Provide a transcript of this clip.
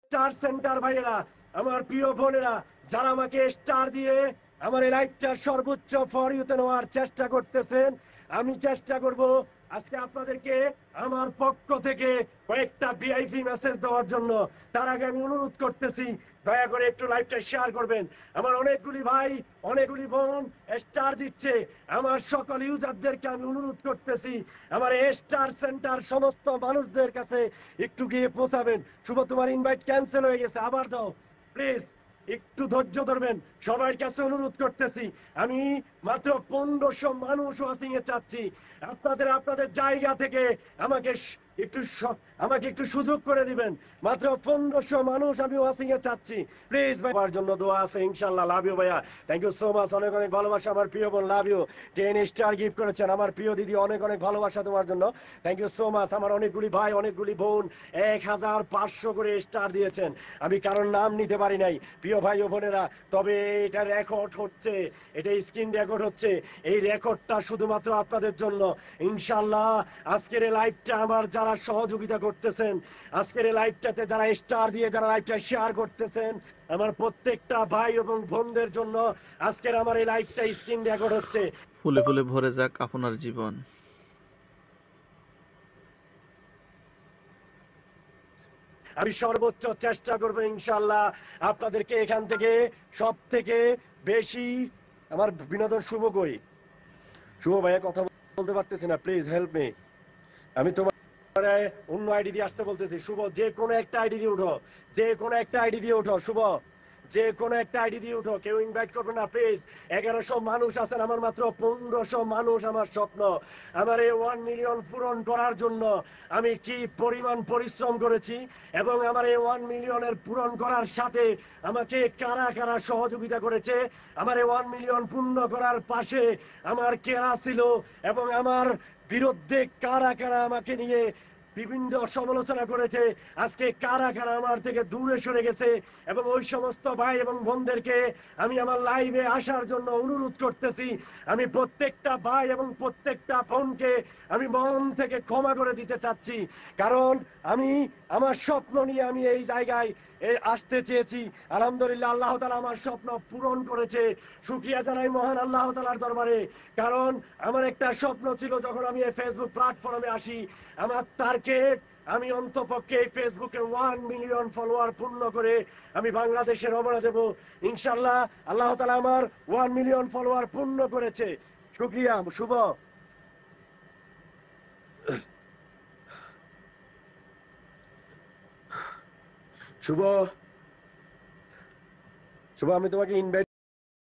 Star centre ভাইয়েরা, আমার প্রিয় বোনেরা, যারা আমাকে স্টার দিয়ে আমার এই লাইফটা সর্বোচ্চ ফর ইউতে নেওয়ার চেষ্টা করতেছেন, আমি চেষ্টা করব আজকে আপনাদেরকে আমার পক্ষ থেকে কয়েকটা ভিআইপি মেসেজ দেওয়ার জন্য। তার আগে আমি অনুরোধ করতেছি, দয়া করে একটু লাইভটা শেয়ার করবেন। আমার অনেকগুলি ভাই, অনেকগুলি বোন স্টার দিচ্ছে। আমার সকল ইউজারদেরকে আমি অনুরোধ করতেছি, আমার স্টার সেন্টার সমস্ত মানুষদের কাছে একটু গিয়ে পৌঁছাবেন। শুভ, তোমার ইনভাইট ক্যান্সেল হয়ে গেছে, আবার দাও প্লিজ। একটু ধৈর্য ধরবেন, সবার কাছে অনুরোধ করতেছি। আমি মাত্র 1500 মানুষ ওয়াচিং এ চাচ্ছি। আপনাদের আপনাদের জায়গা থেকে আমাকে আমাকে একটু সুযোগ করে দিবেন। মাত্র 1500 মানুষ আমি ওয়াচিং এ চাচ্ছি, প্লিজ ভাই। আমার জন্য দোয়া আছে ইনশাআল্লাহ। লাভ ইউ ভাইয়া, থ্যাংক ইউ সো মাচ। অনেক অনেক ভালোবাসা আমার প্রিয় বোন, লাভ ইউ। 10 স্টার গিফট করেছেন আমার প্রিয় দিদি, অনেক অনেক ভালোবাসা তোমার জন্য, থ্যাংক ইউ সো মাচ। আমার অনেকগুলি ভাই, অনেকগুলি বোন 1500 করে স্টার দিয়েছেন। আমি কারোর নাম নিতে পারি নাই প্রিয় ভাই ও বোনেরা, তবে এটা রেকর্ড হচ্ছে, এটা স্ক্রিন রেকর্ড হচ্ছে। এই রেকর্ডটা শুধুমাত্র আপনাদের জন্য ইনশাআল্লাহ। আজকের এই লাইভটা আমার যারা সহযোগিতা করতেছেন, আজকের এই লাইভটাতে যারা স্টার দিয়ে যারা লাইভটা শেয়ার করতেছেন, আমার প্রত্যেকটা ভাই এবং বোনদের জন্য আজকের আমার এই লাইভটা স্ক্রিন রেকর্ড হচ্ছে। ফুলে ফুলে ভরে যাক আপনার জীবন। আমি সর্বোচ্চ চেষ্টা করবো ইনশাআল্লাহ আপনাদেরকে এখান থেকে সব থেকে বেশি। আমার বিনোদন শুভ কই, শুভ ভাইয়া কথা বলতে পারতেছি না, প্লিজ হেল্প মি। আমি তোমার অন্য আইডি দিয়ে আসতে বলতেছি। শুভ, যে কোনো একটা আইডি দিয়ে উঠো, যে কোনো একটা আইডি দিয়ে উঠো। শুভ, যে কোনো একটা আইডি দিয়ে উঠো, কেউ ইনভাইট করবে না প্লিজ। 1100 মানুষ আছেন, আমার মাত্র 1500 মানুষ। আমার স্বপ্ন, আমার এই 1 মিলিয়ন পূরণ করার জন্য আমি কি পরিমাণ পরিশ্রম করেছি, এবং আমার এই 1 মিলিয়নের পূরণ করার সাথে আমাকে কারা কারা সহযোগিতা করেছে, আমার এই 1 মিলিয়ন পূর্ণ করার পাশে আমার কেরা ছিল, এবং আমার বিরুদ্ধে কারা কারা আমাকে নিয়ে বিভিন্ন সমালোচনা করেছে, আজকে কারা কারা আমার থেকে দূরে সরে গেছে, এবং ওই সমস্ত ভাই এবং বোনদেরকে আমি আমার লাইভে আসার জন্য অনুরোধ করতেছি। আমি প্রত্যেকটা ভাই এবং প্রত্যেকটা বোনকে আমি মন থেকে ক্ষমা করে দিতে চাচ্ছি, কারণ আমি আমার স্বপ্ন নিয়ে আমি এই জায়গায় আসতে চেয়েছি। আলহামদুলিল্লাহ, আল্লাহ তাআলা আমার স্বপ্ন পূরণ করেছে। শুকরিয়া জানাই মহান আল্লাহ তাআলার দরবারে, কারণ আমার একটা স্বপ্ন ছিল যখন আমি এই ফেসবুক প্ল্যাটফর্মে আসি, আমার টার্গেট আমি অন্তপক্ষে এই ফেসবুকে 1 মিলিয়ন ফলোয়ার পূর্ণ করে আমি বাংলাদেশে রওনা দেব ইনশাআল্লাহ। আল্লাহ তাআলা আমার 1 মিলিয়ন ফলোয়ার পূর্ণ করেছে। শুকরিয়া। শুভ, শুভ, শুভ, আমি তোমাকে ইনভাইট